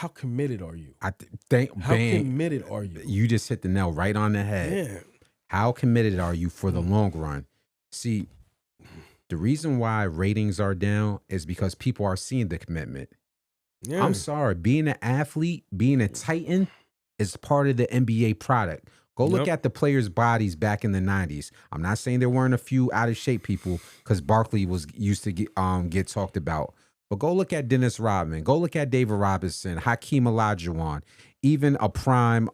how committed are you? I think How committed are you? You just hit the nail right on the head. Yeah. How committed are you for the long run? See, the reason why ratings are down is because people are seeing the commitment. Yeah. I'm sorry, being an athlete, being a Titan is part of the NBA product. Go look at the players' bodies back in the 90s. I'm not saying there weren't a few out of shape people because Barkley was used to get talked about. But go look at Dennis Rodman. Go look at David Robinson, Hakeem Olajuwon, even a prime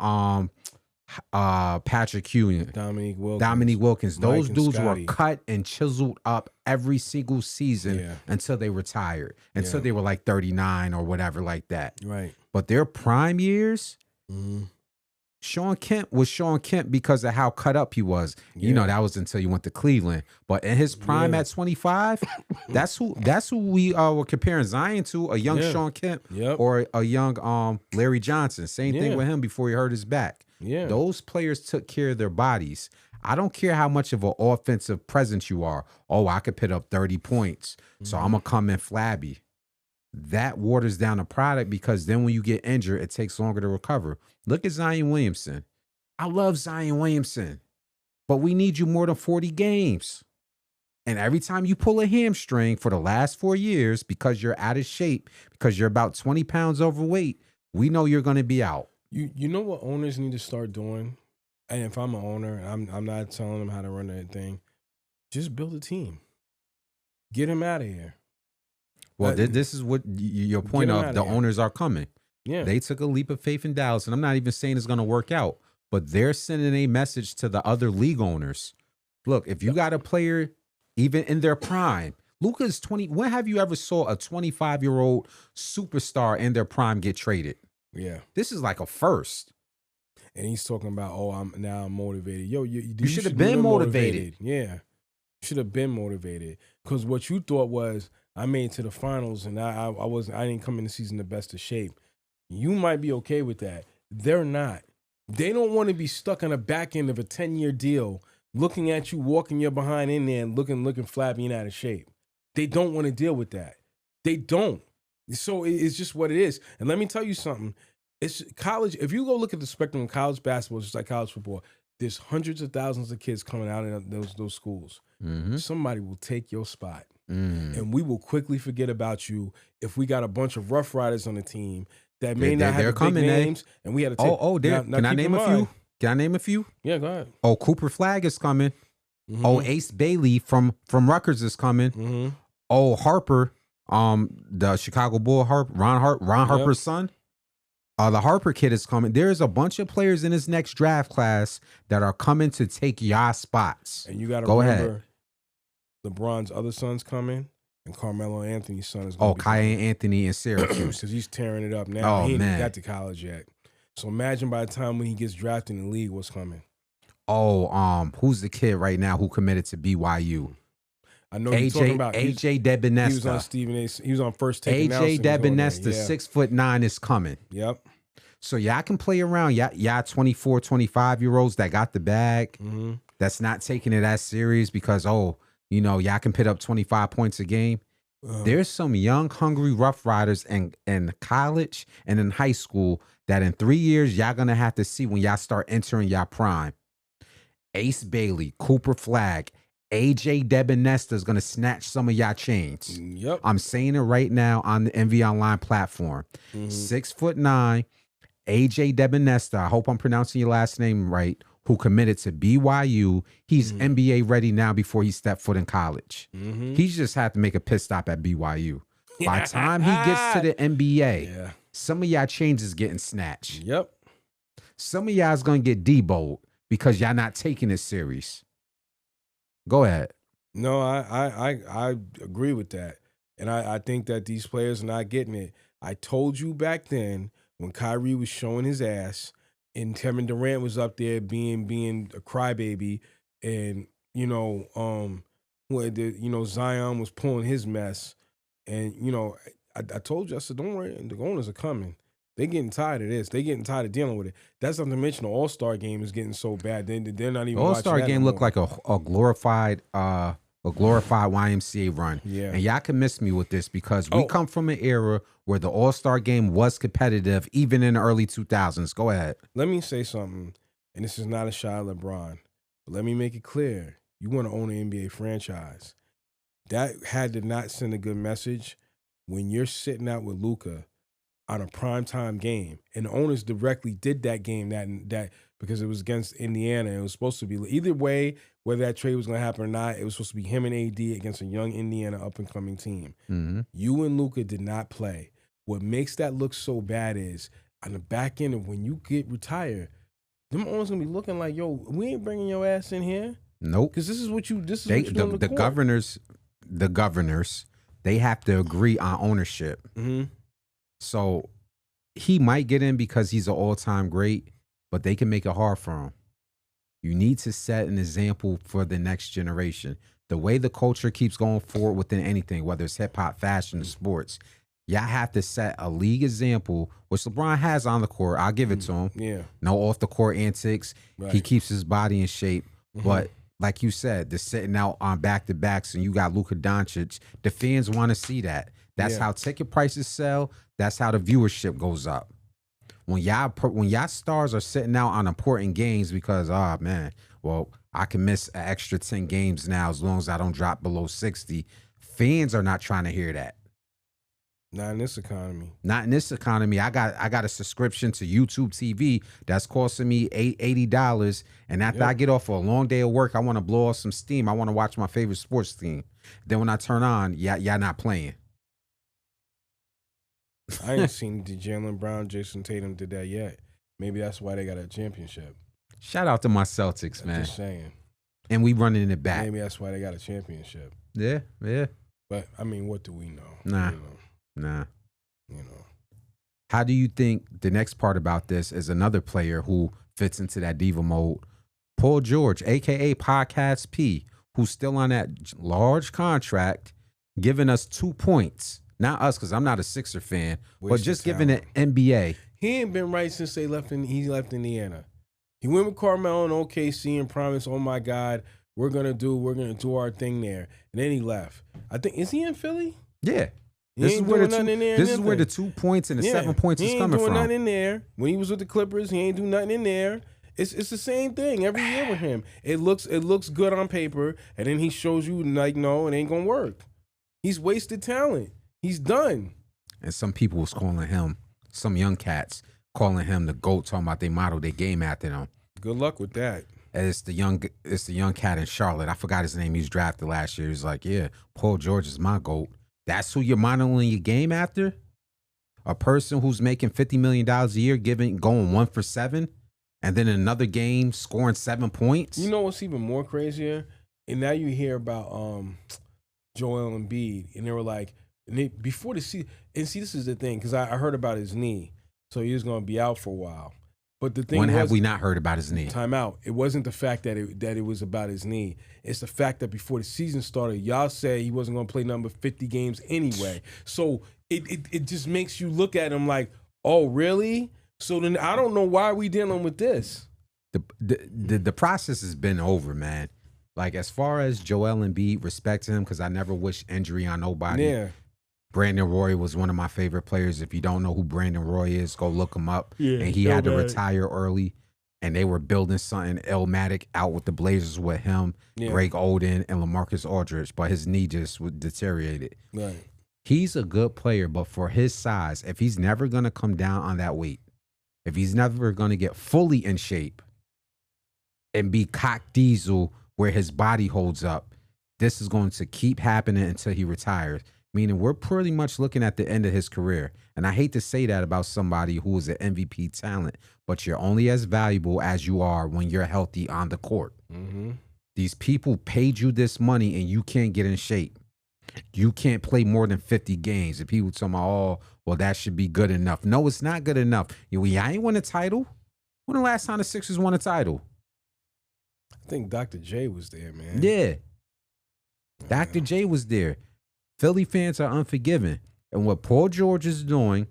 Patrick Ewing, Dominique Wilkins. Those dudes were Scotty. cut and chiseled up every single season until they retired, until they were like 39 or whatever like that. Right. But their prime years, Sean Kemp was Sean Kemp because of how cut up he was. You know, that was until you went to Cleveland. But in his prime at 25, that's who we were comparing Zion to, a young Sean Kemp or a young Larry Johnson. Same thing with him before he hurt his back. Yeah. Those players took care of their bodies. I don't care how much of an offensive presence you are. Oh, I could put up 30 points, so I'm going to come in flabby. That waters down the product because then when you get injured, it takes longer to recover. Look at Zion Williamson. I love Zion Williamson, but we need you more than 40 games. And every time you pull a hamstring for the last 4 years because you're out of shape, because you're about 20 pounds overweight, we know you're going to be out. You know what owners need to start doing? And if I'm an owner, I'm not telling them how to run that thing. Just build a team. Get him out of here. Well, this is what your point of the owners are coming. Yeah. They took a leap of faith in Dallas, and I'm not even saying it's going to work out, but they're sending a message to the other league owners. Look, if you got a player even in their prime, Luka's 20. When have you ever saw a 25-year-old superstar in their prime get traded? Yeah. This is like a first. And he's talking about, I'm motivated. Yo, you should have been motivated. Yeah. You should have been motivated. Because what you thought was, I made it to the finals and I didn't come in the season the best of shape. You might be okay with that. They're not. They don't want to be stuck on the back end of a 10-year deal, looking at you, walking your behind in there and looking flabby and out of shape. They don't want to deal with that. They don't. So it's just what it is. And let me tell you something. It's college. If you go look at the spectrum of college basketball, just like college football, there's hundreds of thousands of kids coming out of those schools. Mm-hmm. Somebody will take your spot. And we will quickly forget about you if we got a bunch of Rough Riders on the team that may not have big names, and we had to take. Can I name a few? Can I name a few? Yeah, go ahead. Oh, Cooper Flagg is coming. Oh, Ace Bailey from Rutgers is coming. Oh, Harper, the Chicago Bull, Ron Harper's son. The Harper kid is coming. There's a bunch of players in this next draft class that are coming to take your spots. And you got to remember, LeBron's other son's coming, and Carmelo Anthony's son is going to be Kai Anthony in Syracuse. Because he's tearing it up now. Oh, he ain't man. got to college yet. So imagine by the time when he gets drafted in the league, what's coming. Oh, who's the kid right now who committed to BYU? I know you're talking about AJ Debinesta. He was on Stephen A. He was on First Take. AJ Debinesta, 6'9", is coming. Yep. So y'all can play around. Y'all 24, 25-year-olds that got the bag. That's not taking it as serious because, y'all can put up 25 points a game. There's some young, hungry Rough Riders in college and in high school that in 3 years y'all gonna have to see when y'all start entering y'all prime. Ace Bailey, Cooper Flagg, AJ Debinesta is gonna snatch some of y'all chains. Yep. I'm saying it right now on the Enveonline platform. 6'9", AJ Debinesta. I hope I'm pronouncing your last name right. Who committed to BYU. He's NBA ready now before he stepped foot in college. He just had to make a pit stop at BYU. By the time he gets to the NBA, some of y'all chains is getting snatched. Yep. Some of y'all is going to get deboed because y'all not taking it serious. Go ahead. No, I agree with that. And I think that these players are not getting it. I told you back then when Kyrie was showing his ass and Kevin Durant was up there being a crybaby, and Zion was pulling his mess, and I told you, I said, don't worry, the owners are coming. They're getting tired of this. They're getting tired of dealing with it. That's not to mention the All-Star game is getting so bad. They're not even. The All-Star game looked like a glorified a glorified YMCA run. Yeah. And y'all can miss me with this because we Oh. come from an era where the All-Star game was competitive, even in the early 2000s. Go ahead. Let me say something, and this is not a shot at LeBron, but let me make it clear. You want to own an NBA franchise. That had to not send a good message when you're sitting out with Luka on a primetime game. And the owners directly did that game that because it was against Indiana. It was supposed to be either way, whether that trade was going to happen or not, it was supposed to be him and AD against a young Indiana up-and-coming team. Mm-hmm. You and Luka did not play. What makes that look so bad is on the back end of when you get retired, them owners going to be looking like, yo, we ain't bringing your ass in here. Nope. Because this is what you do on the court. The governors, they have to agree on ownership. Mm-hmm. So he might get in because he's an all-time great, but they can make it hard for him. You need to set an example for the next generation. The way the culture keeps going forward within anything, whether it's hip-hop, fashion, or sports, y'all have to set a league example, which LeBron has on the court. I'll give it to him. Yeah. No off-the-court antics. Right. He keeps his body in shape. But like you said, the sitting out on back-to-backs and you got Luka Doncic, the fans want to see that. That's how ticket prices sell. That's how the viewership goes up. When y'all stars are sitting out on important games because, man, well, I can miss an extra 10 games now as long as I don't drop below 60. Fans are not trying to hear that. Not in this economy. Not in this economy. I got a subscription to YouTube TV that's costing me $80. And after I get off for a long day of work, I want to blow off some steam. I want to watch my favorite sports team. Then when I turn on, y'all not playing. I ain't seen Jaylen Brown, Jason Tatum did that yet. Maybe that's why they got a championship. Shout out to my Celtics, man. Just saying. And we running it back. Maybe that's why they got a championship. Yeah. But I mean, what do we know? Nah. You know. How do you think the next part about this is another player who fits into that diva mode? Paul George, a.k.a. Podcast P, who's still on that large contract, giving us 2 points. Not us, because I'm not a Sixer fan, but just giving it NBA. He ain't been right since he left Indiana. He went with Carmelo and OKC and promised, oh my God, we're gonna do our thing there. And then he left. I think, is he in Philly? Yeah. This is where the 2 points and the 7 points is coming from. He ain't doing nothing in there. When he was with the Clippers, he ain't doing nothing in there. It's the same thing every year with him. It looks good on paper, and then he shows you like, no, it ain't gonna work. He's wasted talent. He's done. And some people was calling him, some young cats calling him the GOAT, talking about they model their game after him. Good luck with that. And it's the young cat in Charlotte. I forgot his name. He was drafted last year. He's like, yeah, Paul George is my GOAT. That's who you're modeling your game after? A person who's making $50 million a year, going 1 for 7, and then in another game scoring 7 points? You know what's even more crazier? And now you hear about Joel Embiid, and they were like, before the season, and see, this is the thing, because I heard about his knee, so he was going to be out for a while. But the thing when have we not heard about his knee? Time out. It wasn't the fact that it was about his knee. It's the fact that before the season started, y'all said he wasn't going to play number 50 games anyway. So it just makes you look at him like, oh, really? So then I don't know why we dealing with this. The process has been over, man. Like, as far as Joel Embiid, respect to him, because I never wish injury on nobody. Yeah. Brandon Roy was one of my favorite players. If you don't know who Brandon Roy is, go look him up. Yeah, and he had to retire early, and they were building something Illmatic out with the Blazers with him, Greg Oden, and LaMarcus Aldridge, but his knee just deteriorated. Right. He's a good player, but for his size, if he's never going to come down on that weight, if he's never going to get fully in shape and be cock diesel where his body holds up, this is going to keep happening until he retires. Meaning we're pretty much looking at the end of his career. And I hate to say that about somebody who is an MVP talent, but you're only as valuable as you are when you're healthy on the court. Mm-hmm. These people paid you this money and you can't get in shape. You can't play more than 50 games. And people tell me, oh, well, that should be good enough. No, it's not good enough. I ain't won a title. When the last time the Sixers won a title? I think Dr. J was there, man. Yeah. Dr. J was there. Philly fans are unforgiving. And what Paul George is doing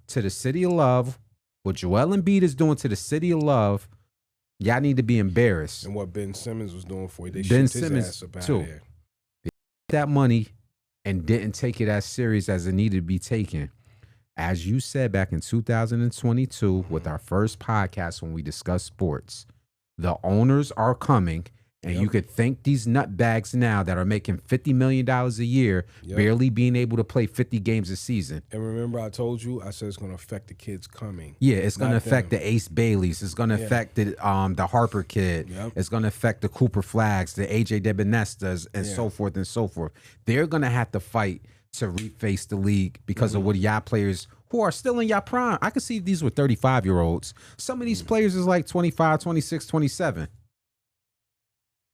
to the city of love, what Joel Embiid is doing to the city of love, y'all need to be embarrassed. And what Ben Simmons was doing for you, they Ben shipped his Simmons ass up out too. of there. that money and didn't take it as serious as it needed to be taken. As you said back in 2022 with our first podcast when we discussed sports, the owners are coming, and you could thank these nutbags now that are making $50 million a year, barely being able to play 50 games a season. And remember, I told you, I said it's going to affect the kids coming. Yeah, it's going to affect the Ace Baileys. It's going to affect the Harper kid. It's going to affect the Cooper Flags, the AJ Debenestas, and so forth and so forth. They're going to have to fight to reface the league because of what y'all players who are still in y'all prime. I could see if these were 35-year-olds. Some of these players is like 25, 26, 27.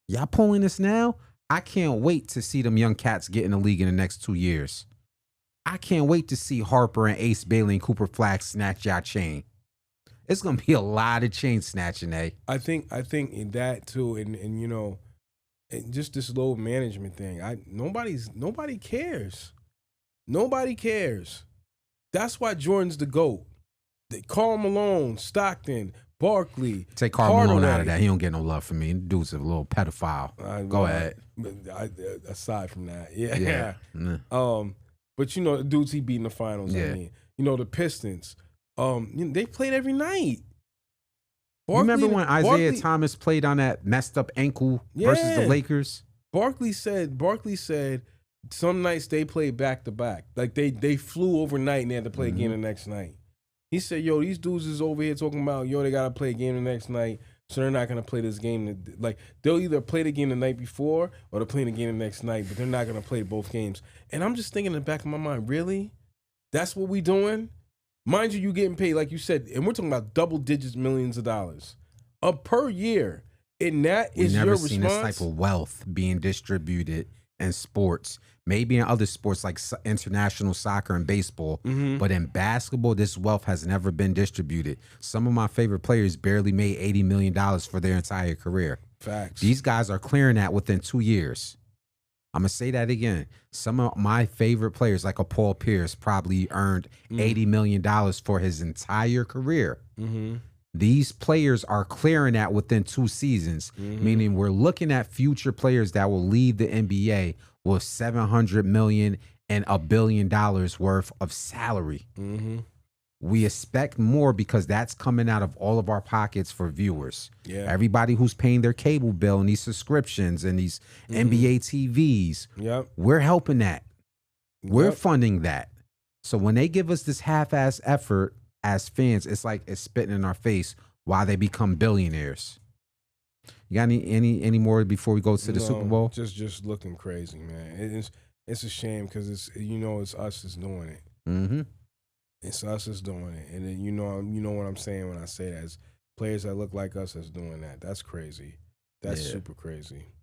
Y'all pulling this now? I can't wait to see them young cats get in the league in the next 2 years. I can't wait to see Harper and Ace Bailey and Cooper Flack snatch y'all chain. It's gonna be a lot of chain snatching, eh? I think in that too, and you know, and just this low management thing. Nobody cares. Nobody cares. That's why Jordan's the GOAT. Karl Malone, Stockton, Barkley. Take Karl Malone out of that. He don't get no love from me. Dude's a little pedophile. Go ahead. Aside from that, but you know the dudes he beat in the finals. I mean, you know the Pistons. They played every night. Remember when Isaiah Thomas played on that messed up ankle versus the Lakers? Barkley said some nights they played back to back. Like they flew overnight and they had to play a game the next night. He said, yo, these dudes is over here talking about, yo, they got to play a game the next night, so they're not going to play this game. Like, they'll either play the game the night before or they're playing the game the next night, but they're not going to play both games. And I'm just thinking in the back of my mind, really? That's what we doing? Mind you, you getting paid, like you said, and we're talking about double digits millions of dollars per year. And that is your response? We've never seen this type of wealth being distributed in sports. Maybe in other sports like international soccer and baseball, but in basketball, this wealth has never been distributed. Some of my favorite players barely made $80 million for their entire career. Facts. These guys are clearing that within 2 years. I'm going to say that again. Some of my favorite players, like a Paul Pierce, probably earned $80 million for his entire career. These players are clearing that within 2 seasons, meaning we're looking at future players that will leave the NBA with $700 million and $1 billion worth of salary. We expect more because that's coming out of all of our pockets for viewers. Everybody who's paying their cable bill and these subscriptions and these NBA TVs, we're helping that. We're funding that. So when they give us this half-ass effort as fans, it's like it's spitting in our face while they become billionaires. You got any more before we go to the Super Bowl? Just looking crazy, man. It's a shame because it's us that's doing it. It's us that's doing it, and then you know what I'm saying when I say that. It's players that look like us that's doing that. That's crazy. That's super crazy.